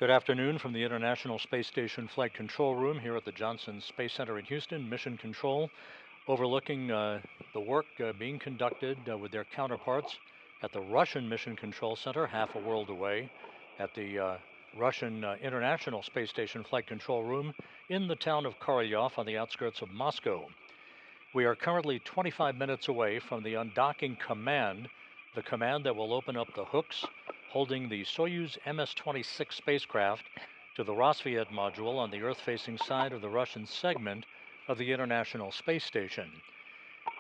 Good afternoon from the International Space Station Flight Control Room here at the Johnson Space Center in Houston, Mission Control, overlooking the work being conducted with their counterparts at the Russian Mission Control Center, half a world away, at the Russian International Space Station Flight Control Room in the town of Korolyov on the outskirts of Moscow. We are currently 25 minutes away from the undocking command, the command that will open up the hooks holding the Soyuz MS-26 spacecraft to the Rassvet module on the Earth-facing side of the Russian segment of the International Space Station.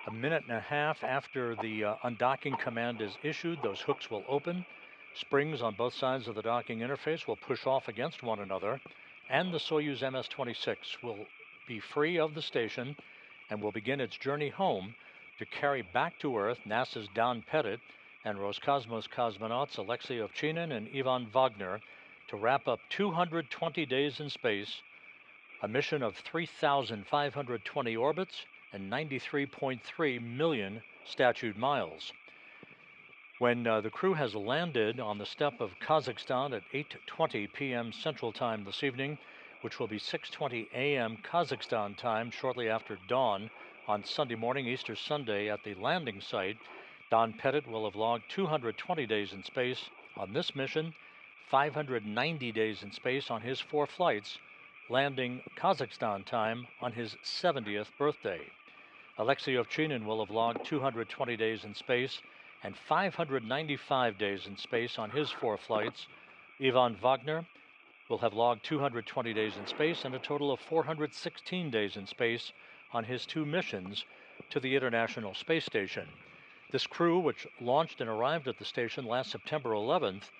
A minute and a half after the undocking command is issued, those hooks will open. Springs on both sides of the docking interface will push off against one another, and the Soyuz MS-26 will be free of the station and will begin its journey home to carry back to Earth NASA's Don Pettit and Roscosmos cosmonauts Alexey Ovchinin and Ivan Vagner to wrap up 220 days in space, a mission of 3,520 orbits and 93.3 million statute miles. When the crew has landed on the steppe of Kazakhstan at 8:20 p.m. Central Time this evening, which will be 6:20 a.m. Kazakhstan time shortly after dawn on Sunday morning, Easter Sunday, at the landing site, Don Pettit will have logged 220 days in space on this mission, 590 days in space on his 4 flights, landing Kazakhstan time on his 70th birthday. Alexey Ovchinin will have logged 220 days in space and 595 days in space on his 4 flights. Ivan Vagner will have logged 220 days in space and a total of 416 days in space on his 2 missions to the International Space Station. This crew, which launched and arrived at the station last September 11th,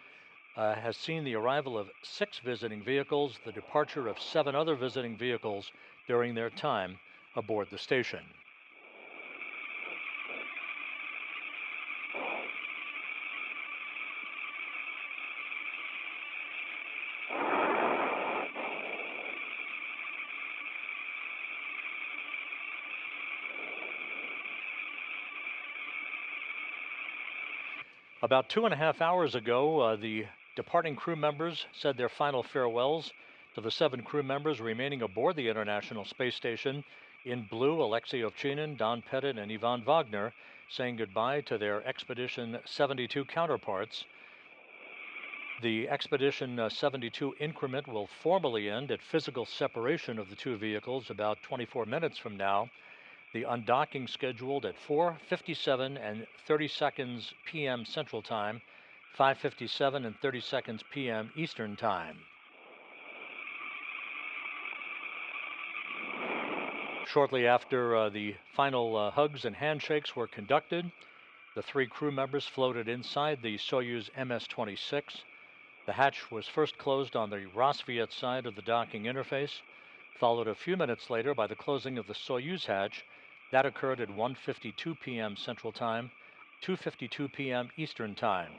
has seen the arrival of 6 visiting vehicles, the departure of 7 other visiting vehicles during their time aboard the station. About 2.5 hours ago, the departing crew members said their final farewells to the 7 crew members remaining aboard the International Space Station. In blue, Alexey Ovchinin, Don Pettit, and Ivan Vagner saying goodbye to their Expedition 72 counterparts. The Expedition 72 increment will formally end at physical separation of the 2 vehicles about 24 minutes from now. The undocking scheduled at 4:57 and 30 seconds p.m. Central Time, 5:57 and 30 seconds p.m. Eastern Time. Shortly after the final hugs and handshakes were conducted, the 3 crew members floated inside the Soyuz MS-26. The hatch was first closed on the Rassvet side of the docking interface, followed a few minutes later by the closing of the Soyuz hatch. That occurred at 1:52 p.m. Central Time, 2:52 p.m. Eastern Time.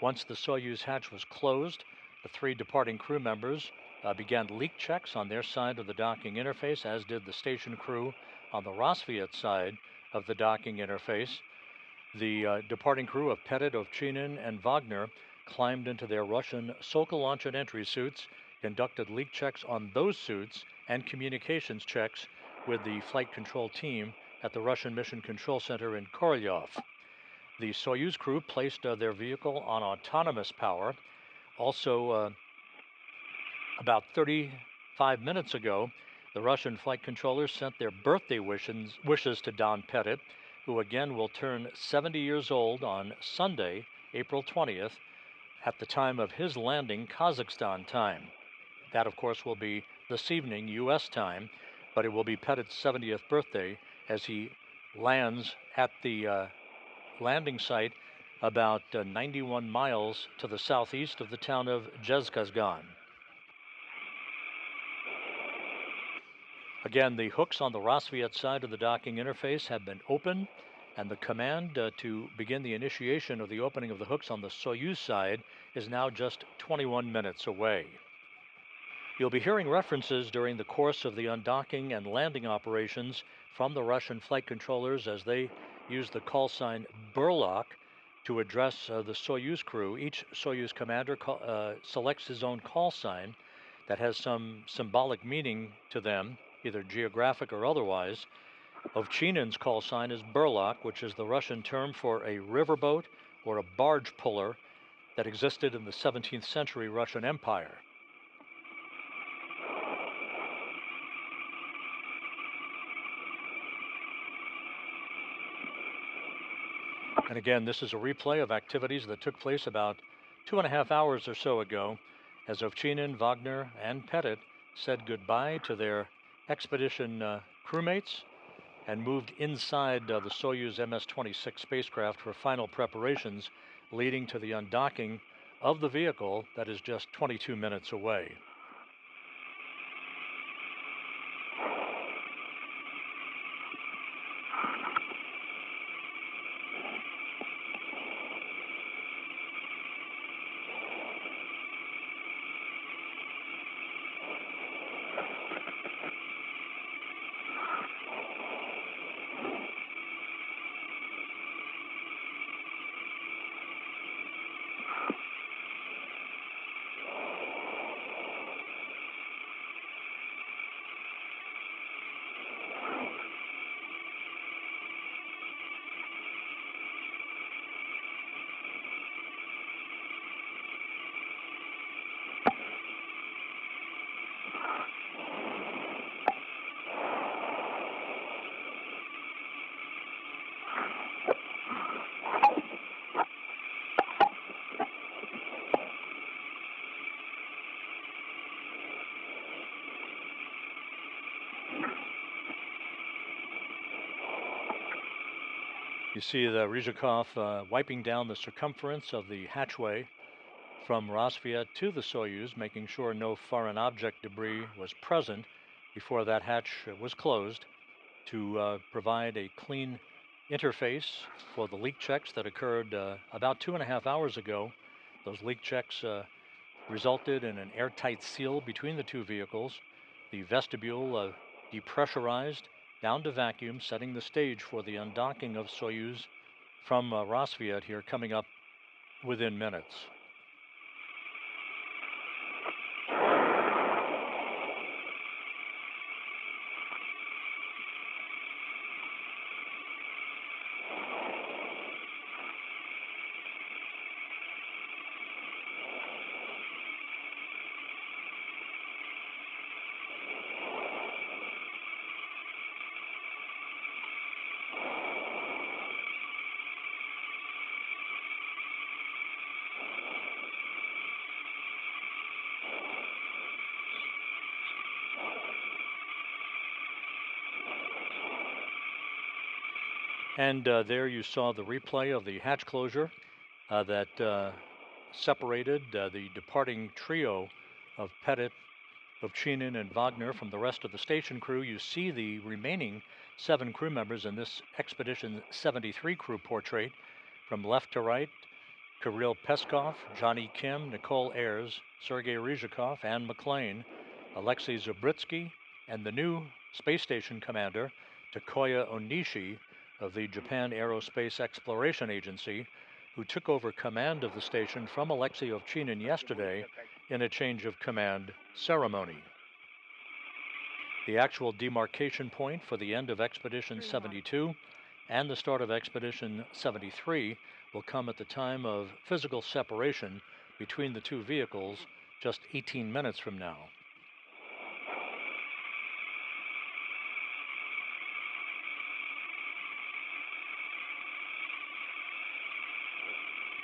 Once the Soyuz hatch was closed, the 3 departing crew members began leak checks on their side of the docking interface, as did the station crew on the Rassvet side of the docking interface. The departing crew of Pettit, Ovchinin, and Vagner climbed into their Russian Sokol launch and entry suits, conducted leak checks on those suits, and communications checks with the flight control team at the Russian Mission Control Center in Korolyov. The Soyuz crew placed their vehicle on autonomous power. Also, about 35 minutes ago, the Russian flight controllers sent their birthday wishes to Don Pettit, who again will turn 70 years old on Sunday, April 20th, at the time of his landing Kazakhstan time. That, of course, will be this evening, U.S. time, but it will be Pettit's 70th birthday as he lands at the landing site about 91 miles to the southeast of the town of Kazakhstan. Again, the hooks on the Rassvet side of the docking interface have been opened, and the command to begin the initiation of the opening of the hooks on the Soyuz side is now just 21 minutes away. You'll be hearing references during the course of the undocking and landing operations from the Russian flight controllers as they use the call sign Burlock to address the Soyuz crew. Each Soyuz commander selects his own call sign that has some symbolic meaning to them, either geographic or otherwise. Ovchinin's call sign is burlak, which is the Russian term for a riverboat or a barge puller that existed in the 17th century Russian Empire. And again, this is a replay of activities that took place about 2.5 hours or so ago, as Ovchinin, Vagner, and Pettit said goodbye to their expedition crewmates and moved inside the Soyuz MS-26 spacecraft for final preparations, leading to the undocking of the vehicle that is just 22 minutes away. You see the Ryzhikov wiping down the circumference of the hatchway from Rassvet to the Soyuz, making sure no foreign object debris was present before that hatch was closed, to provide a clean interface for the leak checks that occurred about 2.5 hours ago. Those leak checks resulted in an airtight seal between the two vehicles. The vestibule depressurized down to vacuum, setting the stage for the undocking of Soyuz from Rassvet here, coming up within minutes. And there you saw the replay of the hatch closure that separated the departing trio of Pettit, Ovchinin, and Vagner from the rest of the station crew. You see the remaining 7 crew members in this Expedition 73 crew portrait. From left to right, Kirill Peskov, Johnny Kim, Nicole Ayers, Sergei Ryzhikov, Anne McLean, Alexey Zubritsky, and the new space station commander, Takoya Onishi, of the Japan Aerospace Exploration Agency, who took over command of the station from Alexey Ovchinin yesterday in a change of command ceremony. The actual demarcation point for the end of Expedition 72 and the start of Expedition 73 will come at the time of physical separation between the two vehicles just 18 minutes from now.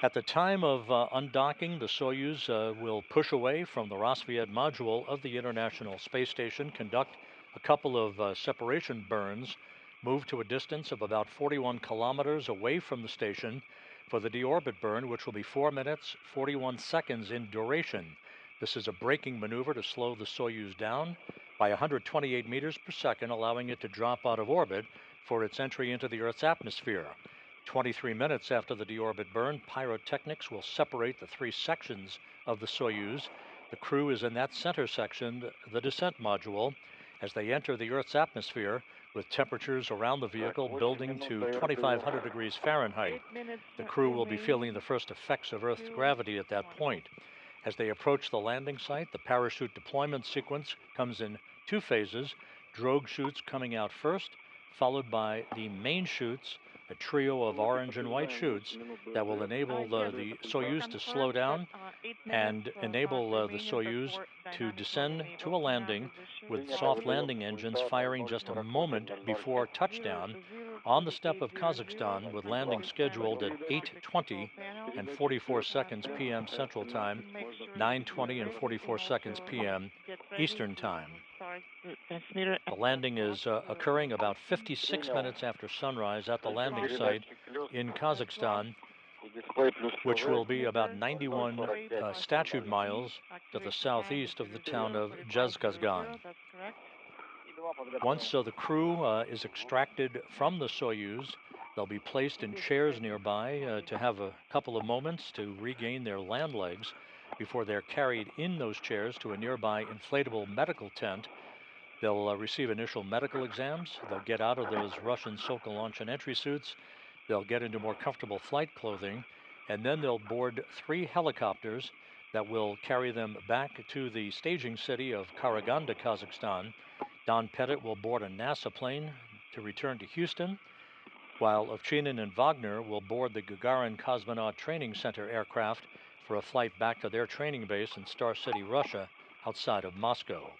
At the time of undocking, the Soyuz will push away from the Rassvet module of the International Space Station, conduct a couple of separation burns, move to a distance of about 41 kilometers away from the station for the deorbit burn, which will be 4 minutes, 41 seconds in duration. This is a braking maneuver to slow the Soyuz down by 128 meters per second, allowing it to drop out of orbit for its entry into the Earth's atmosphere. 23 minutes after the deorbit burn, pyrotechnics will separate the 3 sections of the Soyuz. The crew is in that center section, the descent module, as they enter the Earth's atmosphere, with temperatures around the vehicle building to 2,500 degrees Fahrenheit. The crew will be feeling the first effects of Earth's gravity at that point. As they approach the landing site, the parachute deployment sequence comes in 2 phases, drogue chutes coming out first, followed by the main chutes, a trio of orange and white chutes that will enable the Soyuz to slow down and enable the Soyuz to descend to a landing with soft landing engines firing just a moment before touchdown on the steppe of Kazakhstan, with landing scheduled at 8:20 and 44 seconds p.m. Central Time, 9:20 and 44 seconds p.m. Eastern Time. The landing is occurring about 56 minutes after sunrise at the landing site in Kazakhstan, which will be about 91 statute miles to the southeast of the town of Kazakhstan. Once the crew is extracted from the Soyuz, they'll be placed in chairs nearby to have a couple of moments to regain their land legs before they're carried in those chairs to a nearby inflatable medical tent. They'll receive initial medical exams. They'll get out of those Russian Sokol launch and entry suits. They'll get into more comfortable flight clothing, and then they'll board 3 helicopters that will carry them back to the staging city of Karaganda, Kazakhstan. Don Pettit will board a NASA plane to return to Houston, while Ovchinin and Vagner will board the Gagarin Cosmonaut Training Center aircraft for a flight back to their training base in Star City, Russia, outside of Moscow.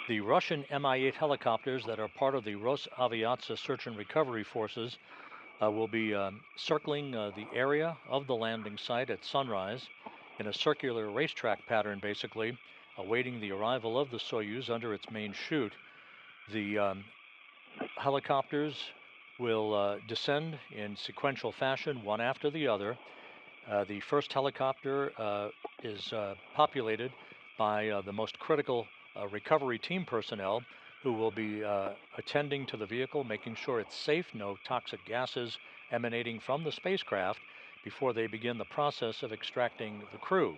The Russian Mi-8 helicopters that are part of the Rosaviatsa search and recovery forces will be circling the area of the landing site at sunrise in a circular racetrack pattern, basically, awaiting the arrival of the Soyuz under its main chute. The helicopters will descend in sequential fashion, one after the other. The first helicopter is populated by the most critical recovery team personnel, who will be attending to the vehicle, making sure it's safe, no toxic gases emanating from the spacecraft, before they begin the process of extracting the crew.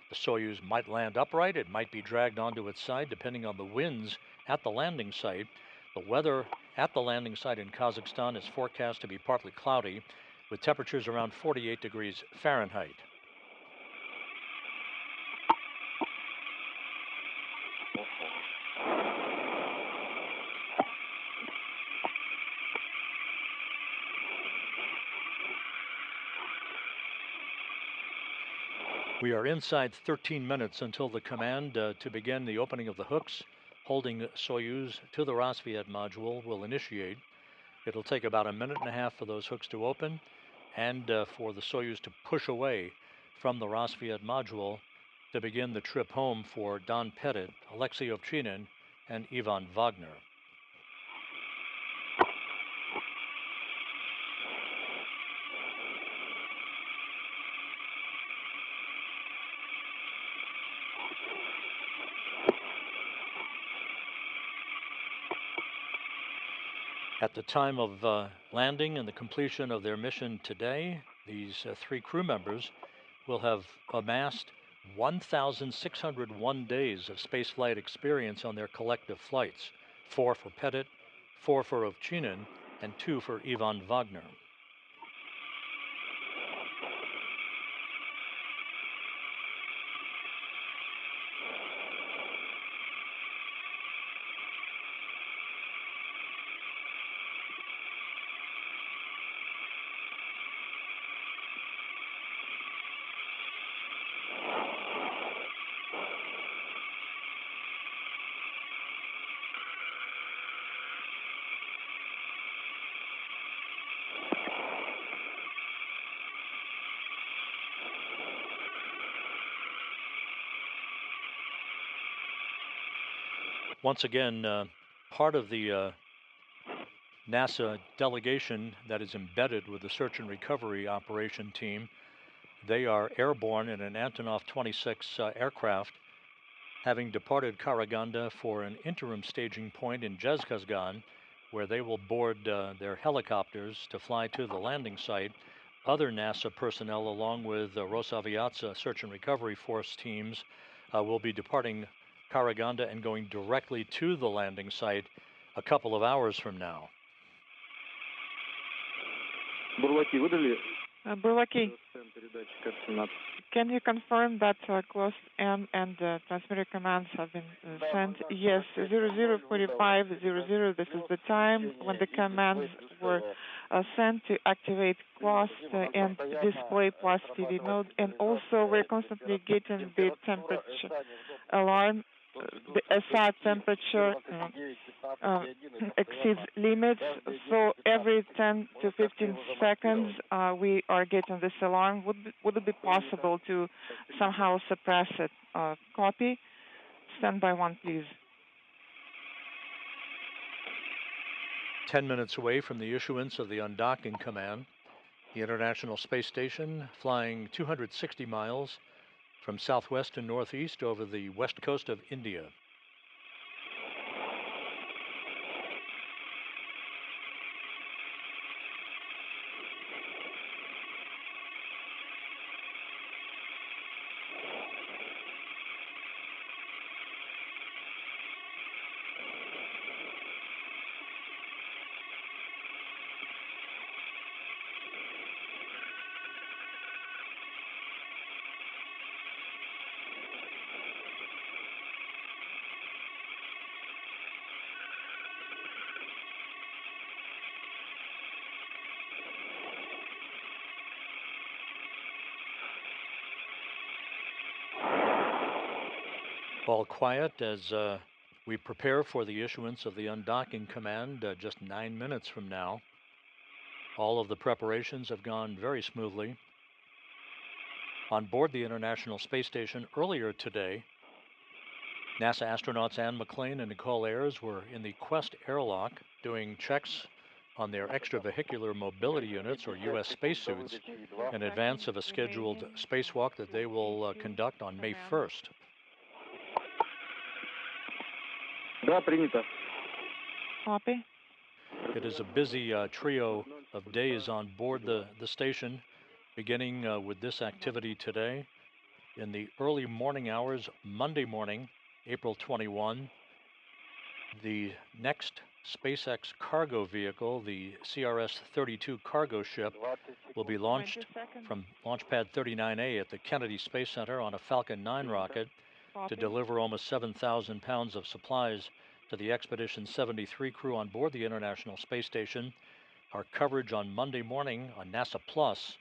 The Soyuz might land upright, it might be dragged onto its side depending on the winds at the landing site. The weather at the landing site in Kazakhstan is forecast to be partly cloudy, with temperatures around 48 degrees Fahrenheit. We are inside 13 minutes until the command to begin the opening of the hooks holding Soyuz to the Rassvet module will initiate. It'll take about a minute and a half for those hooks to open and for the Soyuz to push away from the Rassvet module to begin the trip home for Don Pettit, Alexey Ovchinin, and Ivan Vagner. At the time of landing and the completion of their mission today, these 3 crew members will have amassed 1,601 days of spaceflight experience on their collective flights, 4 for Pettit, 4 for Ovchinin, and 2 for Ivan Vagner. Once again, part of the NASA delegation that is embedded with the search and recovery operation team, they are airborne in an Antonov 26 aircraft, having departed Karaganda for an interim staging point in Kazakhstan, where they will board their helicopters to fly to the landing site. Other NASA personnel, along with Rosaviatsa search and recovery force teams, will be departing Karaganda and going directly to the landing site a couple of hours from now. Burlaki, can you confirm that closed M and transmitter commands have been sent? Yes, 004500, this is the time when the commands were sent to activate closed and display plus TV mode. And also we're constantly getting the temperature alarm. The SI temperature exceeds limits, so every 10 to 15 seconds we are getting this alarm. Would it be possible to somehow suppress it? Copy. Standby 1, please. 10 minutes away from the issuance of the undocking command, the International Space Station, flying 260 miles from southwest to northeast over the west coast of India. All quiet as we prepare for the issuance of the undocking command just 9 minutes from now. All of the preparations have gone very smoothly. On board the International Space Station earlier today, NASA astronauts Anne McClain and Nicole Ayers were in the Quest airlock doing checks on their extravehicular mobility units, or U.S. spacesuits, in advance of a scheduled spacewalk that they will conduct on May 1st. Copy. It is a busy trio of days on board the station, beginning with this activity today. In the early morning hours, Monday morning, April 21, the next SpaceX cargo vehicle, the CRS-32 cargo ship, will be launched from Launch Pad 39A at the Kennedy Space Center on a Falcon 9 rocket to deliver almost 7,000 pounds of supplies to the Expedition 73 crew on board the International Space Station. Our coverage on Monday morning on NASA Plus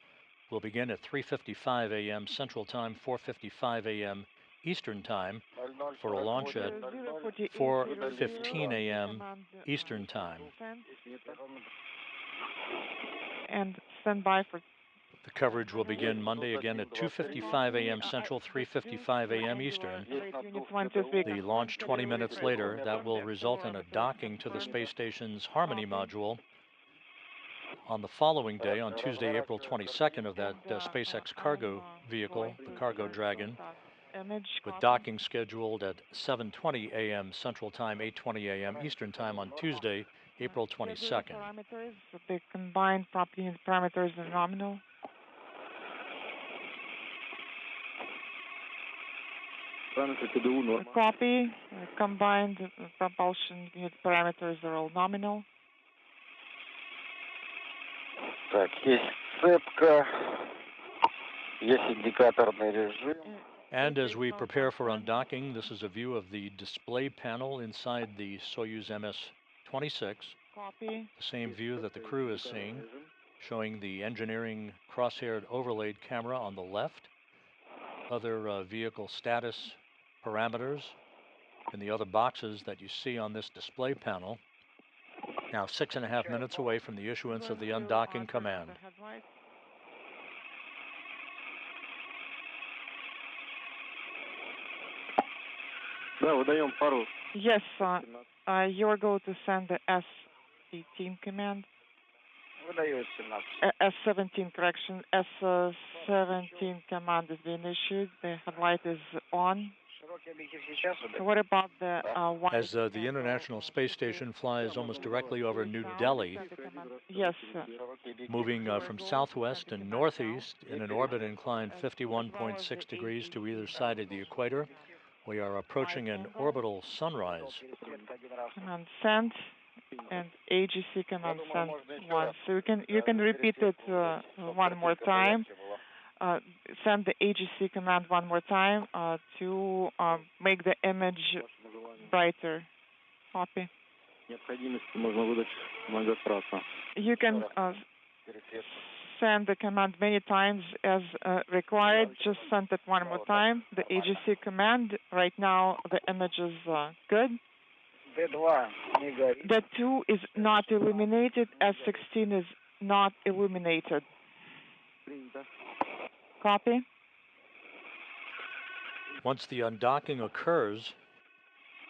will begin at 3:55 a.m. Central Time, 4:55 a.m. Eastern Time, for a launch at 4:15 a.m. Eastern Time. And stand by for. The coverage will begin Monday again at 2:55 a.m. Central, 3:55 a.m. Eastern. The launch 20 minutes later, that will result in a docking to the space station's Harmony module. On the following day, on Tuesday, April 22nd, of that SpaceX cargo vehicle, the Cargo Dragon, with docking scheduled at 7:20 a.m. Central Time, 8:20 a.m. Eastern Time on Tuesday, April 22nd. The combined property unit parameters are nominal. Copy. Combined propulsion unit parameters are all nominal. Так, есть цепка, есть индикаторный режим. And as we prepare for undocking, this is a view of the display panel inside the Soyuz MS-26. Copy. The same view that the crew is seeing, showing the engineering cross-haired overlaid camera on the left, other vehicle status parameters, and the other boxes that you see on this display panel. Now 6.5 minutes away from the issuance of the undocking command. Yes, you're going to send the S18 command. S17 correction. S17 command is being issued. The headlight is on. So what about the as the International Space Station flies almost directly over New Delhi? Yes, moving from southwest and northeast in an orbit inclined 51.6 degrees to either side of the equator. We are approaching an orbital sunrise. Command sent and AGC command sent once. So you can repeat it one more time. Send the AGC command one more time to make the image brighter. Copy. You can send the command many times as required. Just send it one more time. The AGC command. Right now the image is good. The 2 is not illuminated. S16 is not illuminated. Copy. Once the undocking occurs,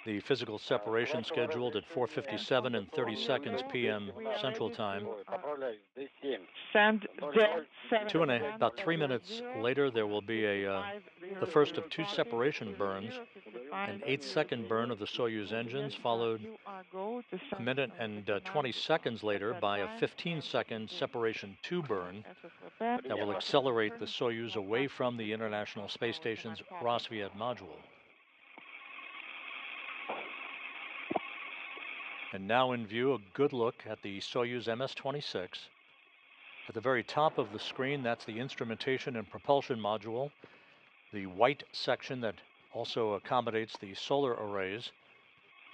the physical separation scheduled at 4:57 and 30 seconds p.m. Central Time. Send about 3 minutes later, there will be the first of 2 separation burns, an 8-second burn of the Soyuz engines, followed a minute and 20 seconds later by a 15-second separation 2 burn that will accelerate the Soyuz away from the International Space Station's Rassvet module. And now in view, a good look at the Soyuz MS-26. At the very top of the screen, that's the instrumentation and propulsion module, the white section that also accommodates the solar arrays.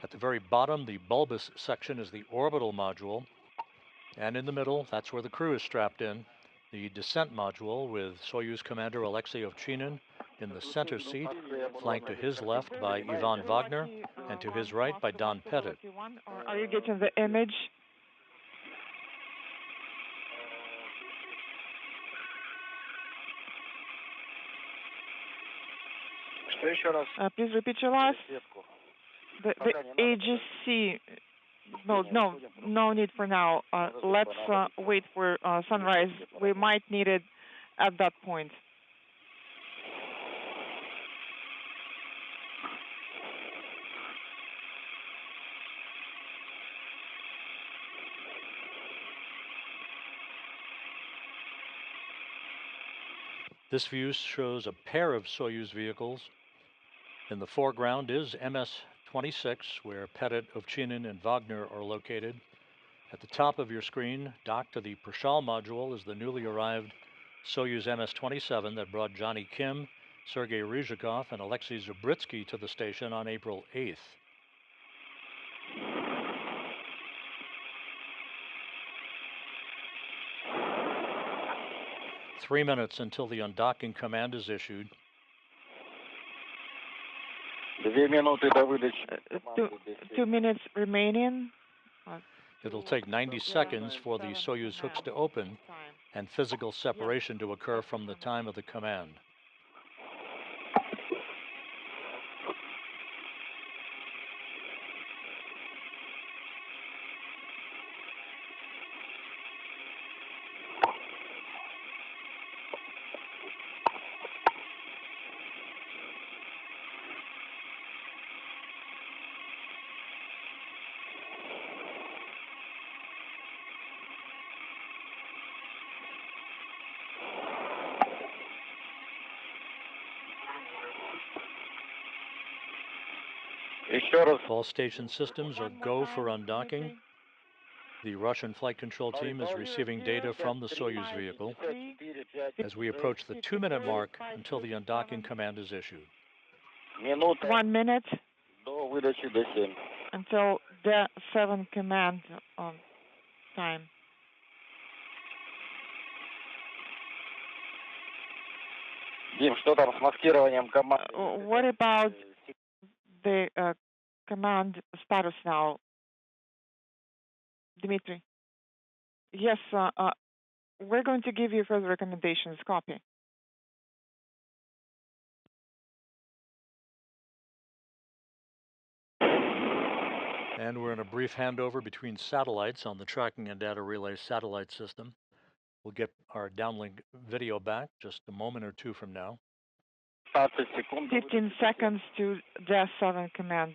At the very bottom, the bulbous section is the orbital module. And in the middle, that's where the crew is strapped in, the descent module with Soyuz commander Alexey Ovchinin in the center seat, flanked to his left by Ivan Vagner, and to his right by Don Pettit. Are you getting the image? Please repeat your last. The AGC. No need for now. Let's wait for sunrise. We might need it at that point. This view shows a pair of Soyuz vehicles. In the foreground is MS-26, where Pettit, Ovchinin, and Vagner are located. At the top of your screen, docked to the Prashal module, is the newly arrived Soyuz MS-27 that brought Johnny Kim, Sergei Ryzhikov, and Alexey Zubritsky to the station on April 8th. Three minutes until the undocking command is issued. 2 minutes remaining. It'll take 90 seconds for the Soyuz hooks to open and physical separation to occur from the time of the command. All station systems are go for undocking. The Russian flight control team is receiving data from the Soyuz vehicle as we approach the 2-minute mark until the undocking command is issued. 1 minute until the 7 command time. What about the command status now, Dmitry? Yes, we're going to give you further recommendations. Copy. And we're in a brief handover between satellites on the tracking and data relay satellite system. We'll get our downlink video back just a moment or two from now. 15 seconds to the 7 command.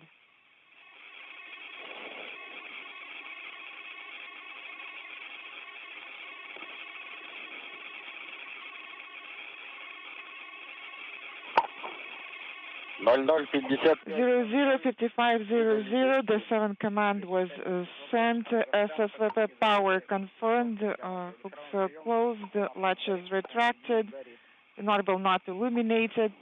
00:50. 00:55:00. The 7 command was sent. SSVP power confirmed. Hooks closed. Latches retracted. Inaudible not illuminated.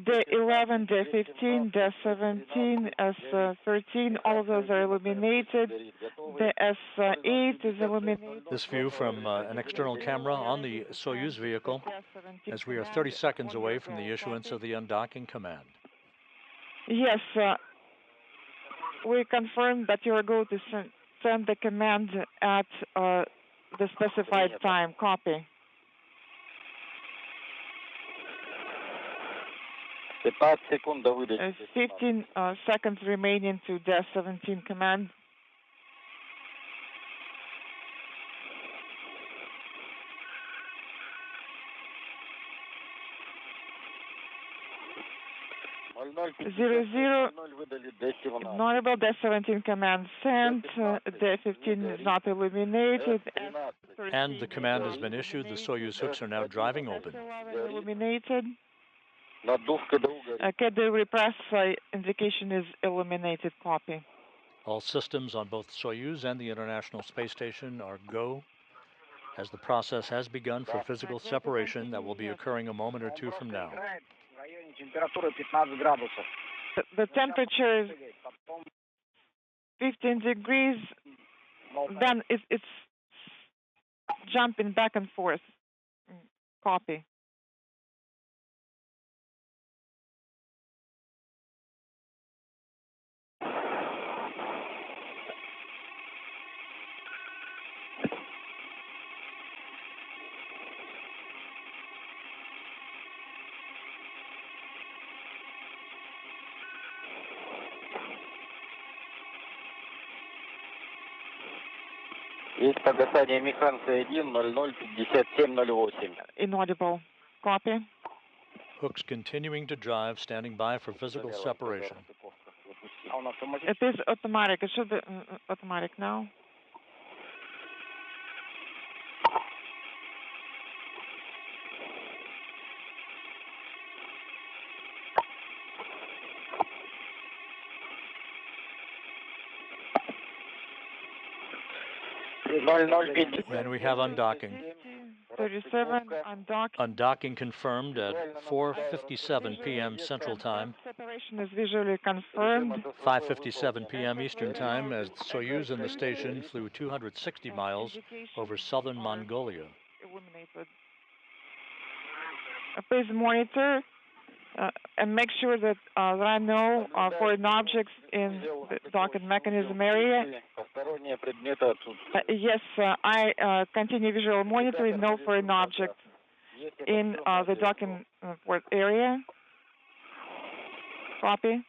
The 11, the 15, the 17, S13, all of those are illuminated. The S8 is illuminated. This view from an external camera on the Soyuz vehicle, as we are 30 seconds away from the issuance of the undocking command. Yes, we confirm that you are going to send the command at the specified time. Copy. 15 seconds remaining to the 17 command. Zero. Inaudible. The 17 command sent. The 15 is not illuminated. And the command has been issued. The Soyuz hooks are now driving open. Illuminated. Okay, the repress indication is illuminated. Copy. All systems on both Soyuz and the International Space Station are go, as the process has begun for physical separation that will be occurring a moment or two from now. The temperature is 15 degrees, then it's jumping back and forth. Copy. Есть погасание механца 1, 00:57:08. Inaudible. Copy. Hooks continuing to drive, standing by for physical separation. It is automatic. It should be automatic now. And we have undocking. 37, undocking. Undocking confirmed at 4:57 p.m. Central Time. Separation is visually confirmed. 5:57 p.m. Eastern Time, as Soyuz and the station flew 260 miles over southern Mongolia. Illuminated. Please monitor and make sure that there are no foreign objects in the docking mechanism area. Yes, I continue visual monitoring. No foreign objects in the docking port area. Copy.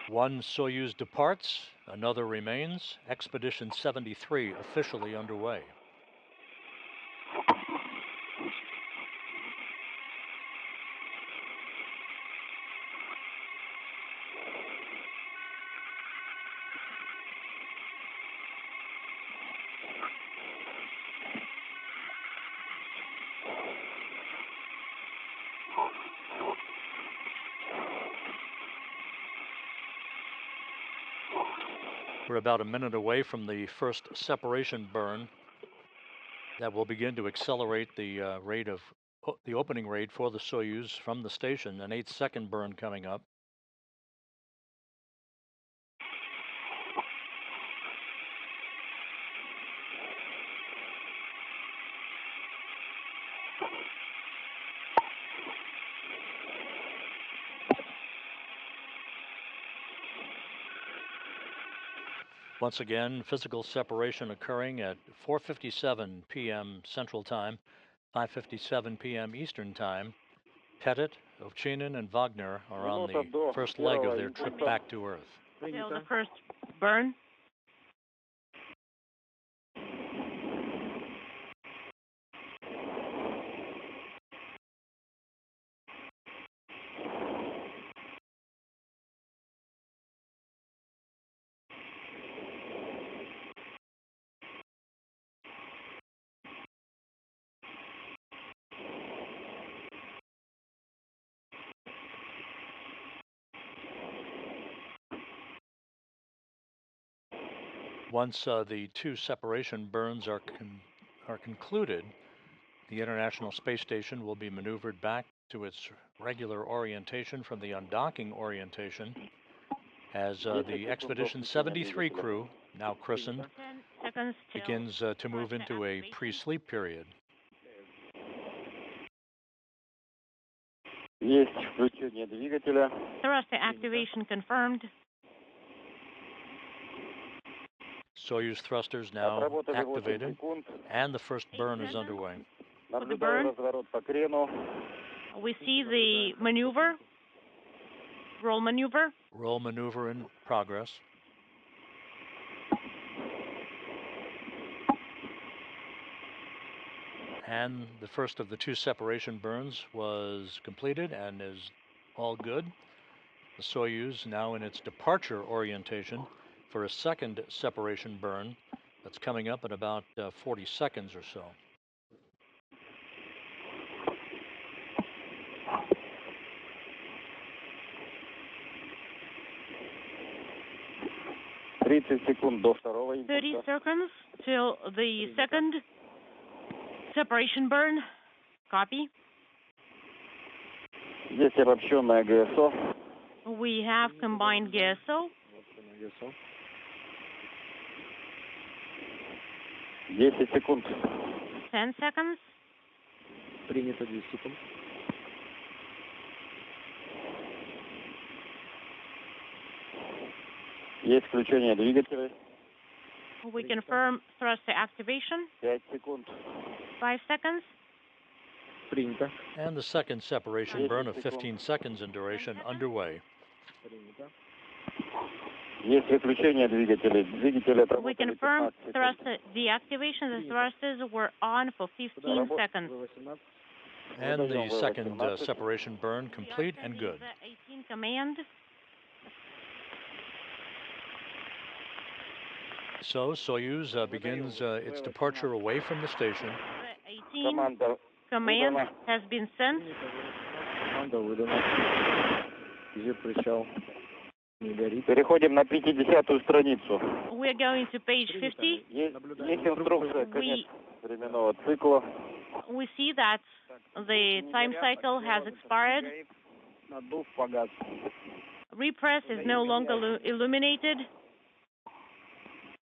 One Soyuz departs, another remains. Expedition 73 officially underway. We're about a minute away from the first separation burn that will begin to accelerate the rate of the opening rate for the Soyuz from the station. An 8-second burn coming up. Once again, physical separation occurring at 4:57 p.m. Central Time, 5:57 p.m. Eastern Time. Pettit, Ovchinin, and Vagner are on the first leg of their trip back to Earth. The first burn. Once the two separation burns are concluded, the International Space Station will be maneuvered back to its regular orientation from the undocking orientation as the Expedition 73 crew, now christened, 10 seconds begins to move into a pre-sleep period. Есть включение двигателя. Thruster activation confirmed. Soyuz thrusters now activated, and the first burn is underway. For the burn, we see the maneuver, roll maneuver. Roll maneuver in progress. And the first of the two separation burns was completed and is all good. The Soyuz now in its departure orientation for a second separation burn that's coming up in about 40 seconds or so. $30 30 seconds till the second separation burn. Copy. Здесь обобщенное ГСО. We have combined GSO. 10 секунд. 10 seconds. Принято 10 секунд. Есть включение двигателей. We confirm thruster activation. 5 секунд. 5 seconds. Принято. And the second separation burn of 15 seconds in duration underway. Принято. Есть выключение двигателей. Двигатели We отработали confirm 15 секунд. thruster deactivation. The thrusters were on for 15 seconds. В18. And the second separation burn complete and good. The 18 command. So Soyuz begins its departure away from the station. The 18 Команда command выдана. has been sent. Команда выдана. Где причал? Не горит. Переходим на 50-ю страницу. We're going to page 50. Есть инструкция, конец временного цикла. We see that the time cycle has expired. Надув погас. Repress is no longer illuminated.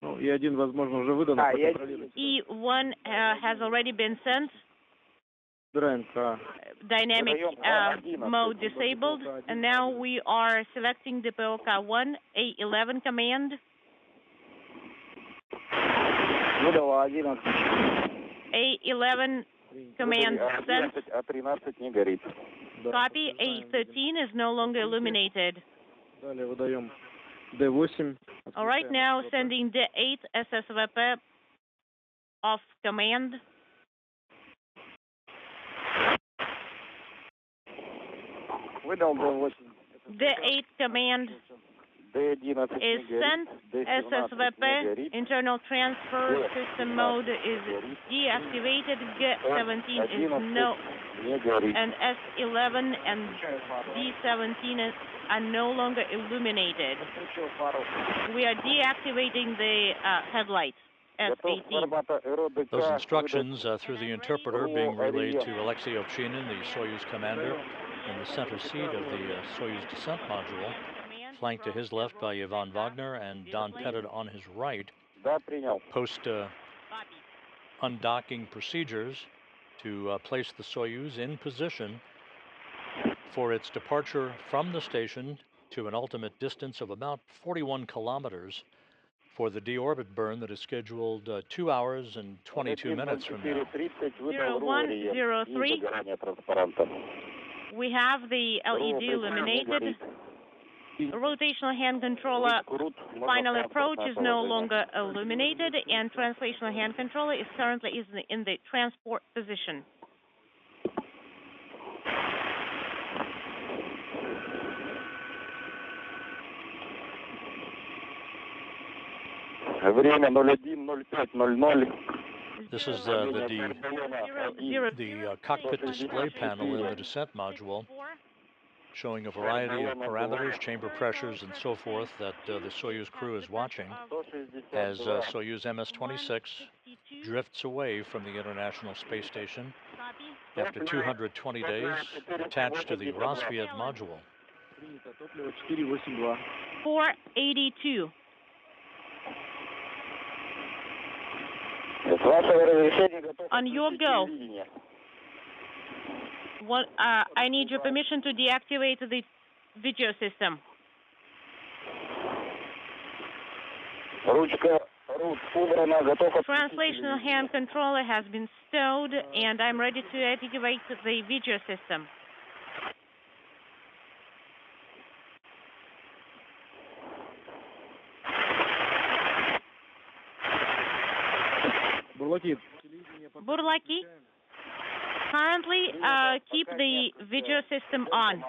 Ну, и один, возможно, уже выдан. E1 has already been sent. ДРНК. Dynamic mode disabled. And now we are selecting the POK1 A11 command. Выдала 11. A11 command sent. А 13 не горит. Copy. A13 is no longer illuminated. Далее выдаем D8. All right, now sending D8 SSVP off command. Выдал D8. D8 command D11 is не горит. sent. D17 не SSVP горит. internal transfer system mode is deactivated. G17 is no, Не горит. and S11 and D17 are no longer illuminated. We are deactivating the headlights. S18. Those instructions through the interpreter being relayed to Alexey Ovchinin, the Soyuz commander, in the center seat of the Soyuz descent module, flanked to his left by Ivan Vagner and Don Pettit on his right. Да, принял. Post undocking procedures to place the Soyuz in position for its departure from the station to an ultimate distance of about 41 kilometers for the deorbit burn that is scheduled 2 hours and 22 minutes from now. 0103. We have the LED illuminated. Rotational hand controller final approach is no longer illuminated, and translational hand controller is currently in the transport position. Время 01:05:00. This is the cockpit display panel in the descent module. showing a variety of parameters, chamber pressures, and so forth that the Soyuz crew is watching as Soyuz MS-26 drifts away from the International Space Station after 220 days attached to the Rassvet module. 482. On your go. What, I need your permission to deactivate the video system. Translational hand controller has been stowed, and I'm ready to activate the video system. Burlaki, currently keep the video system on.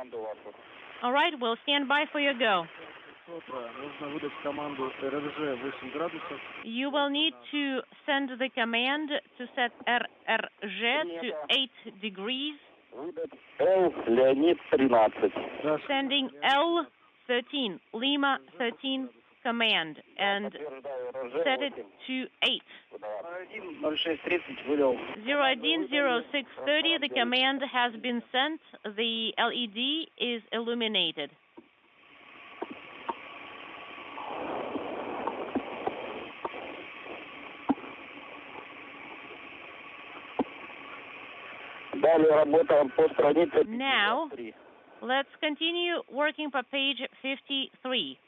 All right, we'll stand by for your go. You will need to send the command to set RRG to 8 degrees. Sending L13, Lima 13 command, and set it to 8. 0630, the command has been sent. The LED is illuminated. Now, let's continue working for page 53.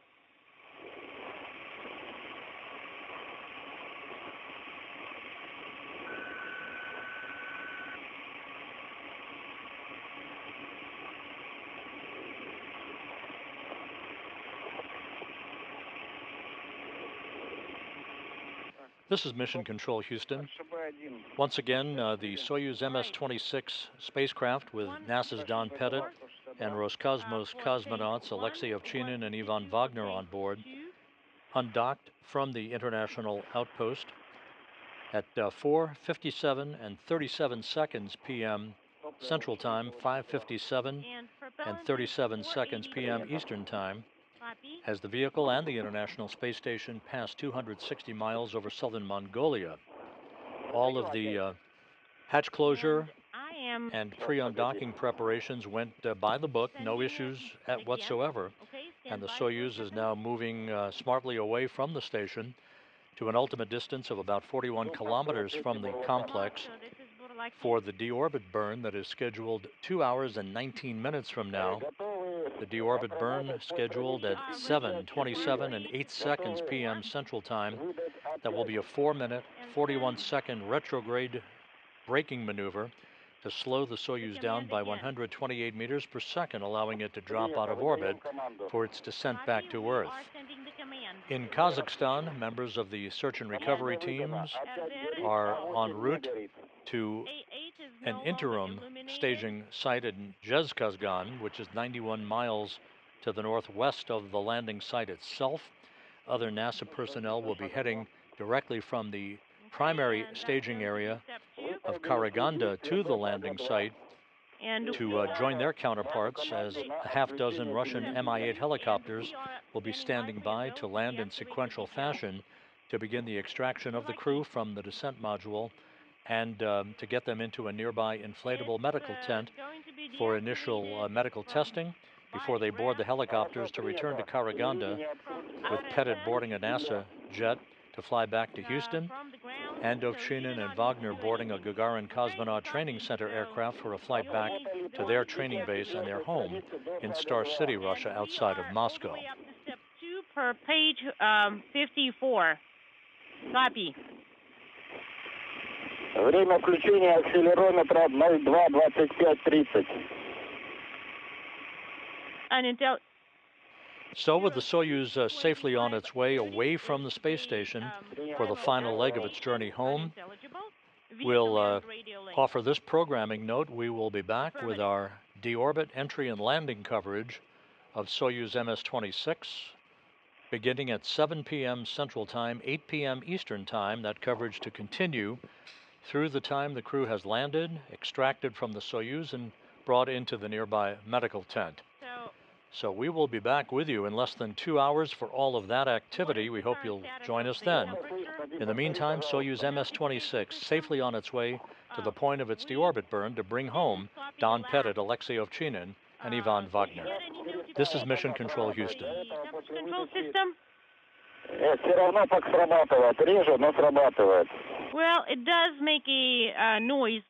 This is Mission Control Houston. Once again, the Soyuz MS-26 spacecraft with NASA's Don Pettit and Roscosmos cosmonauts Alexey, Ovchinin, and Vagner on board undocked from the International Outpost at 4:57 and 37 seconds p.m. Central Time, 5:57 and 37 seconds p.m. Eastern Time, as the vehicle and the International Space Station passed 260 miles over southern Mongolia. All of the hatch closure and pre-undocking preparations went by the book, no issues whatsoever, and the Soyuz is now moving smartly away from the station to an ultimate distance of about 41 kilometers from the complex for the deorbit burn that is scheduled 2 hours and 19 minutes from now. The deorbit burn scheduled at 7:27 and 8 seconds p.m. Central Time. That will be a 4-minute, 41-second retrograde braking maneuver to slow the Soyuz down by 128 meters per second, allowing it to drop out of orbit for its descent back to Earth. In Kazakhstan, members of the search and recovery teams are en route to an interim staging site in Jezkazgan, which is 91 miles to the northwest of the landing site itself. Other NASA personnel will be heading directly from the primary staging area of Karaganda to the landing site to join their counterparts, as a half-dozen Russian Mi-8 helicopters will be standing by to land in sequential fashion to begin the extraction of the crew from the descent module and to get them into a nearby inflatable medical tent for initial medical testing before they board the helicopters to return to Karaganda, with Pettit boarding a NASA jet to fly back to Houston, and Ovchinin and Vagner boarding a Gagarin Cosmonaut Training Center aircraft for a flight back to their training base and their home in Star City, Russia, outside of Moscow. Step 2 per page 54. Copy. Время включения акселерометра 02:25:30. So with the Soyuz safely on its way away from the space station for the final leg of its journey home, we'll offer this programming note. We will be back with our deorbit entry and landing coverage of Soyuz MS-26 beginning at 7 p.m. Central Time, 8 p.m. Eastern Time. That coverage to continue through the time the crew has landed, extracted from the Soyuz, and brought into the nearby medical tent. So So we will be back with you in less than 2 hours for all of that activity. We hope you'll join us then. In the meantime, Soyuz MS-26 safely on its way to the point of its deorbit burn to bring home Don Pettit, Alexey Ovchinin, and Ivan Vagner. This is Mission Control Houston. Control system. Все равно как срабатывает. Реже, но срабатывает. Well, it does make a noise.